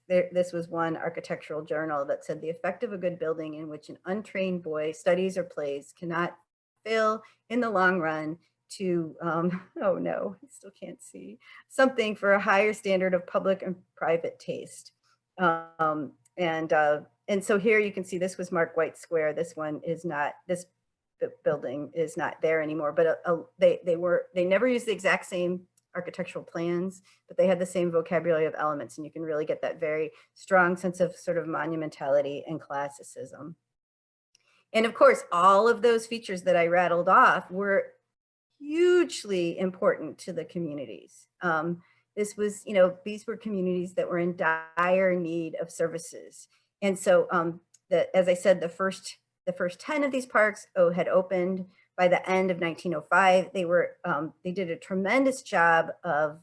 S2: was one architectural journal that said the effect of a good building in which an untrained boy studies or plays cannot fail in the long run to, oh no, I still can't see, something for a higher standard of public and private taste. And so here you can see this was Mark White Square. This one is not, this building is not there anymore, but they never used the exact same architectural plans, but they had the same vocabulary of elements, and you can really get that very strong sense of sort of monumentality and classicism. And of course, all of those features that I rattled off were hugely important to the communities. This was, these were communities that were in dire need of services. And so, as I said, the first 10 of these parks had opened by the end of 1905. They did a tremendous job of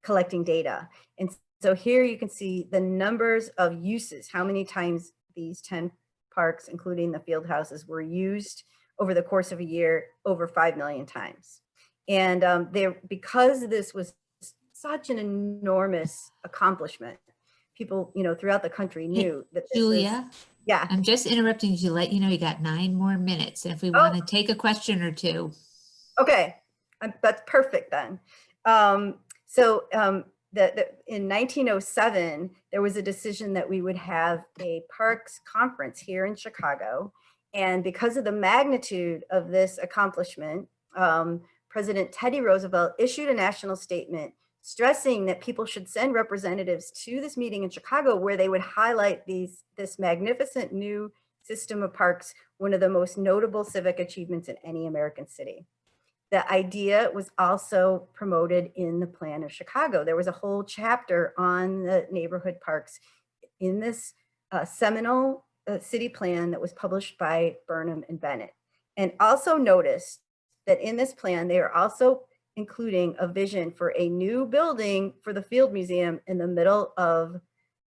S2: collecting data. And so here you can see the numbers of uses, how many times these 10 parks, including the field houses, were used over the course of a year, over 5 million times. And because this was such an enormous accomplishment, people, throughout the country knew that this
S3: Julia,
S2: yeah.
S3: I'm just interrupting to let you know you got 9 more minutes. And if we want to take a question or two.
S2: Okay, that's perfect then. In 1907, there was a decision that we would have a parks conference here in Chicago. And because of the magnitude of this accomplishment, President Teddy Roosevelt issued a national statement stressing that people should send representatives to this meeting in Chicago, where they would highlight this magnificent new system of parks, one of the most notable civic achievements in any American city. The idea was also promoted in the Plan of Chicago. There was a whole chapter on the neighborhood parks in this seminal city plan that was published by Burnham and Bennett. And also notice that in this plan, they are also including a vision for a new building for the Field Museum in the middle of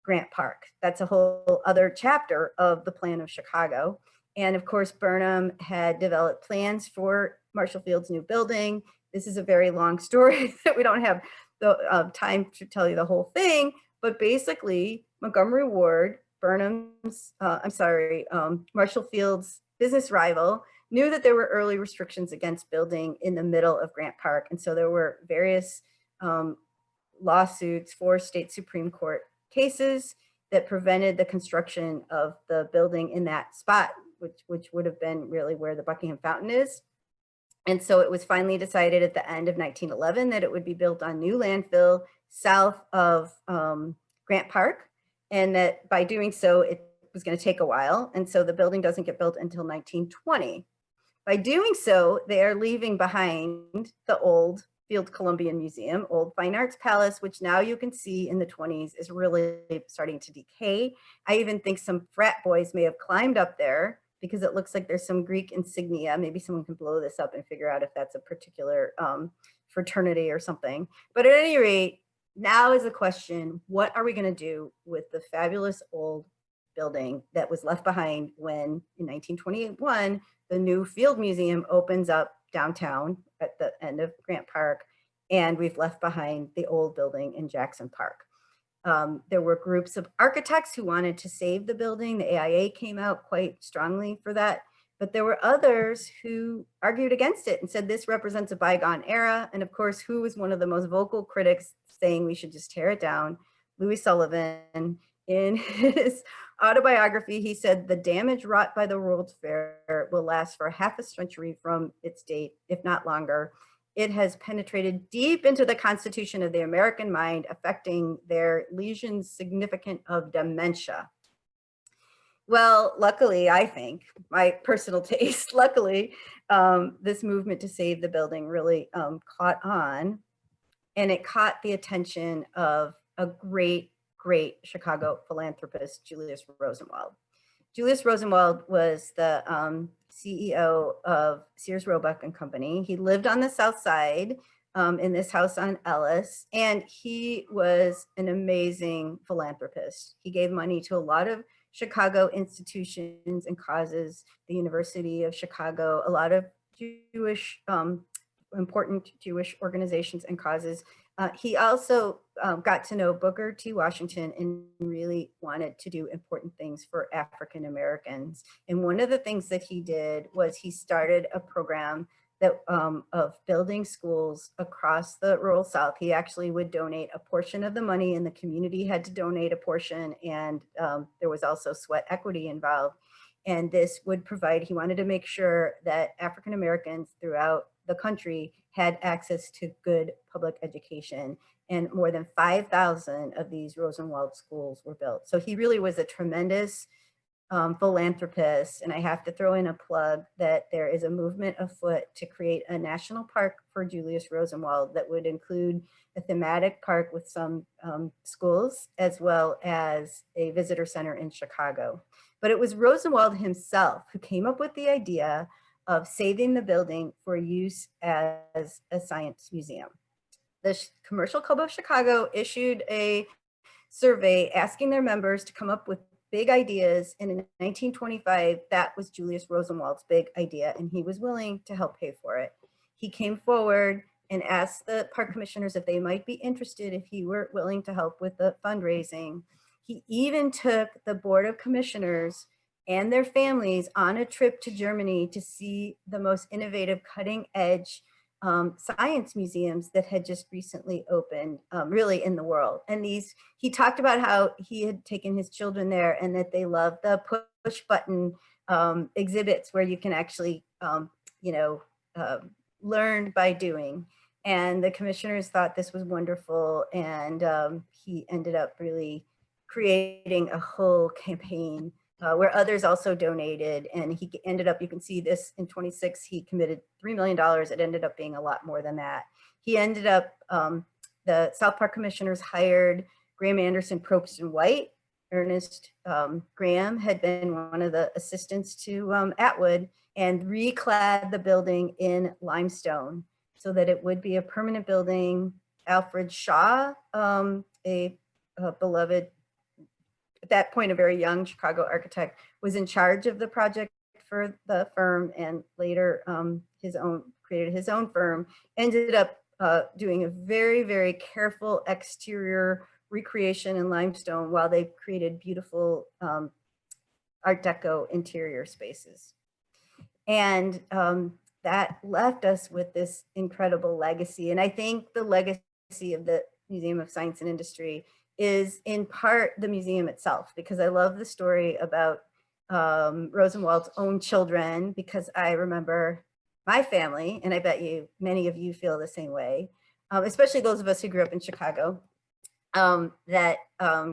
S2: Grant Park. That's a whole other chapter of the Plan of Chicago. And of course, Burnham had developed plans for Marshall Field's new building. This is a very long story that we don't have the time to tell you the whole thing, but basically Montgomery Ward, Marshall Field's business rival, knew that there were early restrictions against building in the middle of Grant Park. And so there were various lawsuits for state Supreme Court cases. that prevented the construction of the building in that spot, which would have been really where the Buckingham Fountain is. And so it was finally decided at the end of 1911 that it would be built on new landfill south of Grant Park, and that by doing so, it was going to take a while. And so the building doesn't get built until 1920. By doing so, they are leaving behind the old Field Columbian Museum, old Fine Arts Palace, which now you can see in the 20s is really starting to decay. I even think some frat boys may have climbed up there because it looks like there's some Greek insignia. Maybe someone can blow this up and figure out if that's a particular fraternity or something. But at any rate, now is the question, what are we going to do with the fabulous old building that was left behind when in 1921, the new Field Museum opens up downtown at the end of Grant Park, and we've left behind the old building in Jackson Park. There were groups of architects who wanted to save the building. The AIA came out quite strongly for that, but there were others who argued against it and said this represents a bygone era. And of course, who was one of the most vocal critics saying we should just tear it down? Louis Sullivan. In his autobiography, he said, the damage wrought by the World's Fair will last for half a century from its date, if not longer. It has penetrated deep into the constitution of the American mind, affecting their lesions significant of dementia. Well, luckily, I think, my personal taste, luckily, this movement to save the building really caught on, and it caught the attention of a great Chicago philanthropist, Julius Rosenwald. Julius Rosenwald was the CEO of Sears Roebuck and Company. He lived on the South Side in this house on Ellis, and he was an amazing philanthropist. He gave money to a lot of Chicago institutions and causes, the University of Chicago, a lot of Jewish, important Jewish organizations and causes. He also got to know Booker T. Washington and really wanted to do important things for African Americans. And one of the things that he did was he started a program that of building schools across the rural South. He actually would donate a portion of the money, and the community had to donate a portion, and there was also sweat equity involved. And this would provide, he wanted to make sure that African Americans throughout the country had access to good public education, and more than 5,000 of these Rosenwald schools were built. So he really was a tremendous philanthropist, and I have to throw in a plug that there is a movement afoot to create a national park for Julius Rosenwald that would include a thematic park with some schools, as well as a visitor center in Chicago. But it was Rosenwald himself who came up with the idea of saving the building for use as a science museum. The Commercial Club of Chicago issued a survey asking their members to come up with big ideas. And in 1925, that was Julius Rosenwald's big idea, and he was willing to help pay for it. He came forward and asked the park commissioners if they might be interested if he were willing to help with the fundraising. He even took the Board of Commissioners and their families on a trip to Germany to see the most innovative, cutting edge science museums that had just recently opened really in the world. And these, he talked about how he had taken his children there and that they loved the push button exhibits where you can actually, learn by doing. And the commissioners thought this was wonderful. And he ended up really creating a whole campaign where others also donated, and he ended up, you can see this in 26, he committed $3 million. It ended up being a lot more than that. He ended up, the South Park commissioners hired Graham Anderson, Probst and White. Ernest Graham had been one of the assistants to Atwood, and reclad the building in limestone so that it would be a permanent building. Alfred Shaw, a beloved, at that point, a very young Chicago architect, was in charge of the project for the firm, and later created his own firm, ended up doing a very, very careful exterior recreation in limestone while they created beautiful Art Deco interior spaces. And that left us with this incredible legacy. And I think the legacy of the Museum of Science and Industry is in part the museum itself, because I love the story about Rosenwald's own children, because I remember my family, and I bet you many of you feel the same way, especially those of us who grew up in Chicago, that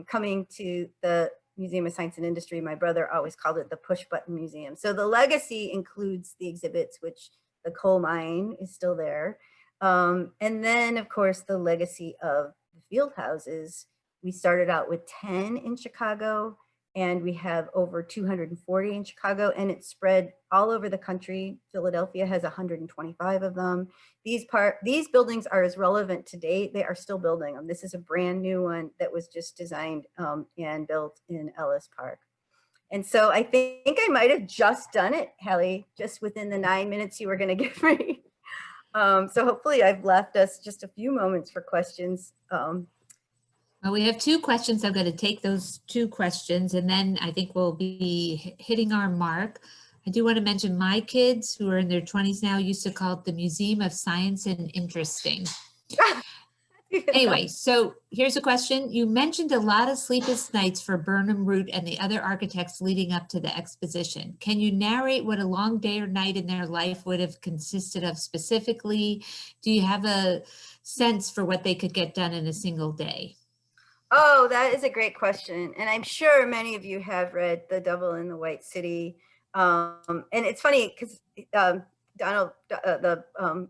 S2: coming to the Museum of Science and Industry, my brother always called it the push button museum. So the legacy includes the exhibits, which the coal mine is still there. And then of course the legacy of the field houses. We started out with 10 in Chicago, and we have over 240 in Chicago, and it's spread all over the country. Philadelphia has 125 of them. These buildings are as relevant today. They are still building them. This is a brand new one that was just designed and built in Ellis Park. And so I think I might have just done it, Hallie, just within the 9 minutes you were going to give me. So hopefully I've left us just a few moments for questions.
S3: Well, we have 2 questions. I'm going to take those 2 questions, and then I think we'll be hitting our mark. I do want to mention my kids, who are in their 20s now, used to call it the Museum of Science and Interesting. Anyway, so here's a question. You mentioned a lot of sleepless nights for Burnham Root and the other architects leading up to the exposition. Can you narrate what a long day or night in their life would have consisted of specifically? Do you have a sense for what they could get done in a single day?
S2: Oh, that is a great question. And I'm sure many of you have read The Devil in the White City. And it's funny because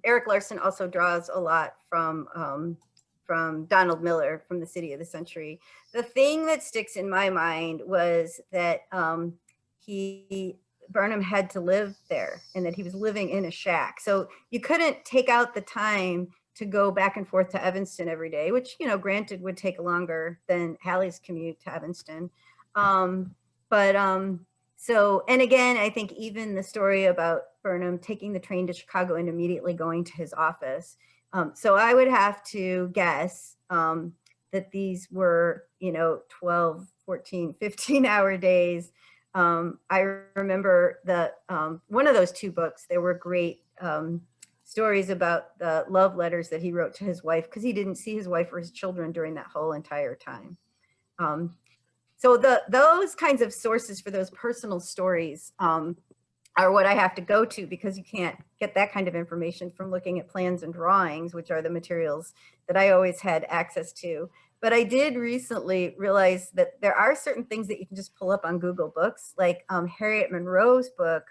S2: Eric Larson also draws a lot from Donald Miller from The City of the Century. The thing that sticks in my mind was that Burnham had to live there, and that he was living in a shack. So you couldn't take out the time to go back and forth to Evanston every day, which, you know, granted would take longer than Hallie's commute to Evanston. So, and again, I think even the story about Burnham taking the train to Chicago and immediately going to his office. So I would have to guess that these were, you know, 12, 14, 15-hour days. I remember one of those 2 books, there were great stories about the love letters that he wrote to his wife, because he didn't see his wife or his children during that whole entire time. So those kinds of sources for those personal stories are what I have to go to, because you can't get that kind of information from looking at plans and drawings, which are the materials that I always had access to. But I did recently realize that there are certain things that you can just pull up on Google Books, like Harriet Monroe's book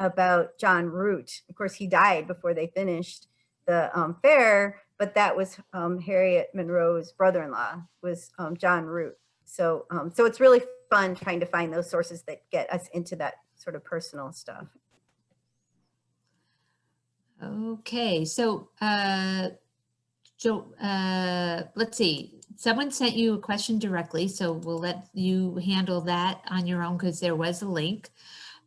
S2: about John Root. Of course, he died before they finished the fair, but that was Harriet Monroe's brother-in-law was John Root. So, so it's really fun trying to find those sources that get us into that sort of personal stuff.
S3: Okay, so let's see. Someone sent you a question directly, so we'll let you handle that on your own because there was a link.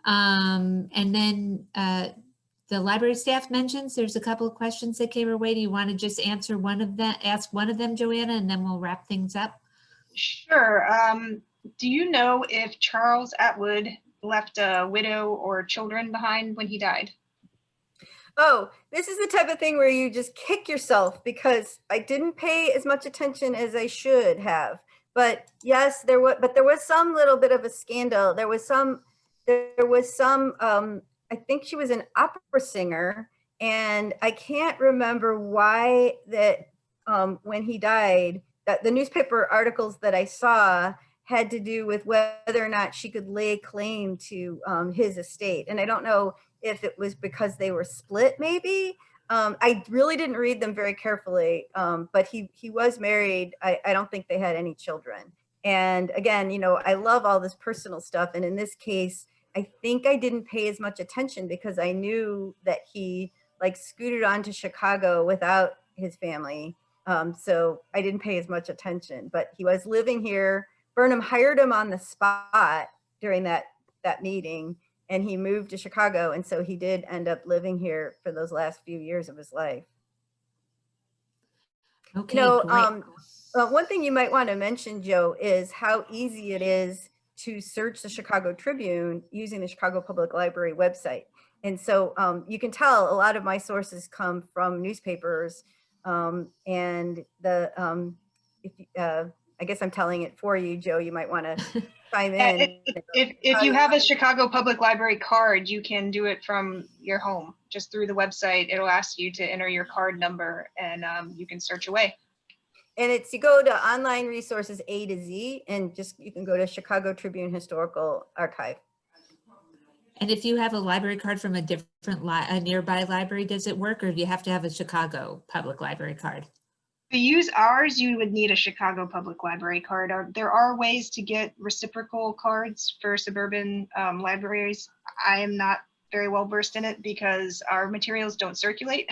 S3: And then the library staff mentions there's a couple of questions that came our way. Do you want to just answer one of them, ask one of them, Joanna, and then we'll wrap things up?
S1: Sure. Do you know if Charles Atwood left a widow or children behind when he died?
S2: Oh, this is the type of thing where you just kick yourself, because I didn't pay as much attention as I should have. But yes, there was some little bit of a scandal. There was some I think she was an opera singer, and I can't remember why that when he died, that the newspaper articles that I saw had to do with whether or not she could lay claim to his estate. And I don't know if it was because they were split, maybe. I really didn't read them very carefully, but he was married. I don't think they had any children. And again, you know, I love all this personal stuff. And in this case, I think I didn't pay as much attention because I knew that he like scooted on to Chicago without his family. So I didn't pay as much attention, but he was living here. Burnham hired him on the spot during that meeting, and he moved to Chicago. And so he did end up living here for those last few years of his life.
S3: Okay,
S2: you know,
S3: great.
S2: One thing you might want to mention, Joe, is how easy it is to search the Chicago Tribune using the Chicago Public Library website. And so you can tell a lot of my sources come from newspapers, and I guess I'm telling it for you, Joe. You might want to chime in.
S1: If you have a Chicago Public Library card, you can do it from your home, just through the website. It'll ask you to enter your card number and you can search away.
S2: And it's, you go to online resources A to Z, and just, you can go to Chicago Tribune Historical Archive.
S3: And if you have a library card from a different a nearby library, does it work, or do you have to have a Chicago Public Library card?
S1: To use ours, you would need a Chicago Public Library card. There are ways to get reciprocal cards for suburban libraries. I am not very well versed in it because our materials don't circulate.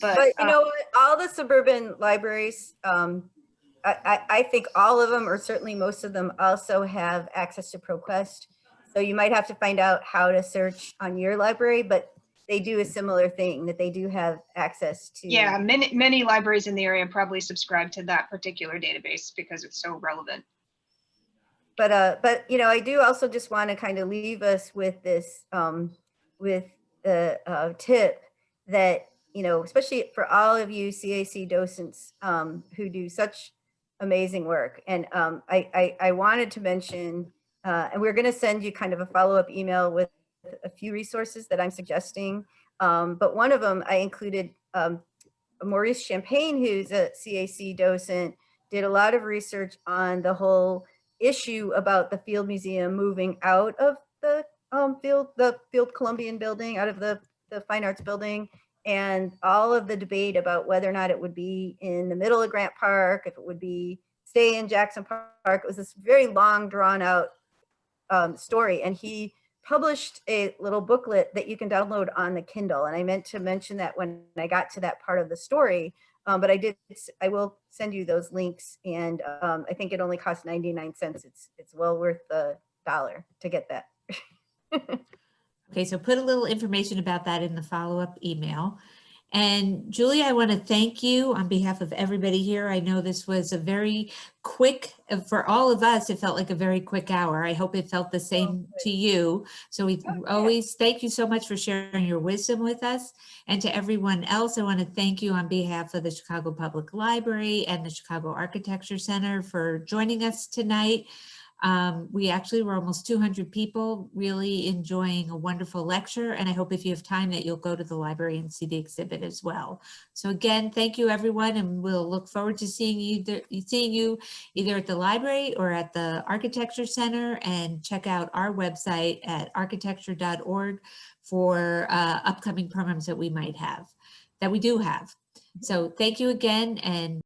S1: but
S2: you know what? All the suburban libraries, I think all of them, or certainly most of them, also have access to ProQuest. So you might have to find out how to search on your library, but they do a similar thing, that they do have access to.
S1: Yeah, many libraries in the area probably subscribe to that particular database because it's so relevant.
S2: But you know, I do also just want to kind of leave us with this, with the tip that, you know, especially for all of you CAC docents who do such amazing work. And I wanted to mention, and we're going to send you kind of a follow-up email with a few resources that I'm suggesting. But one of them I included, Maurice Champagne, who's a CAC docent, did a lot of research on the whole issue about the Field Museum moving out of the Field Columbian building, out of the Fine Arts building, and all of the debate about whether or not it would be in the middle of Grant Park, if it would be stay in Jackson Park. It was this very long, drawn out story, and he published a little booklet that you can download on the Kindle. And I meant to mention that when I got to that part of the story, but I will send you those links. And I think it only costs 99 cents. It's well worth the $1 to get that.
S3: Okay, so put a little information about that in the follow-up email. And Julia, I want to thank you on behalf of everybody here. I know this was a very quick, for all of us, it felt like a very quick hour. I hope it felt the same to you. So we always thank you so much for sharing your wisdom with us. And to everyone else, I want to thank you on behalf of the Chicago Public Library and the Chicago Architecture Center for joining us tonight. We actually were almost 200 people, really enjoying a wonderful lecture. And I hope if you have time that you'll go to the library and see the exhibit as well. So again, thank you everyone. And we'll look forward to seeing you either at the library or at the Architecture Center, and check out our website at architecture.org for upcoming programs that we do have. So thank you again. And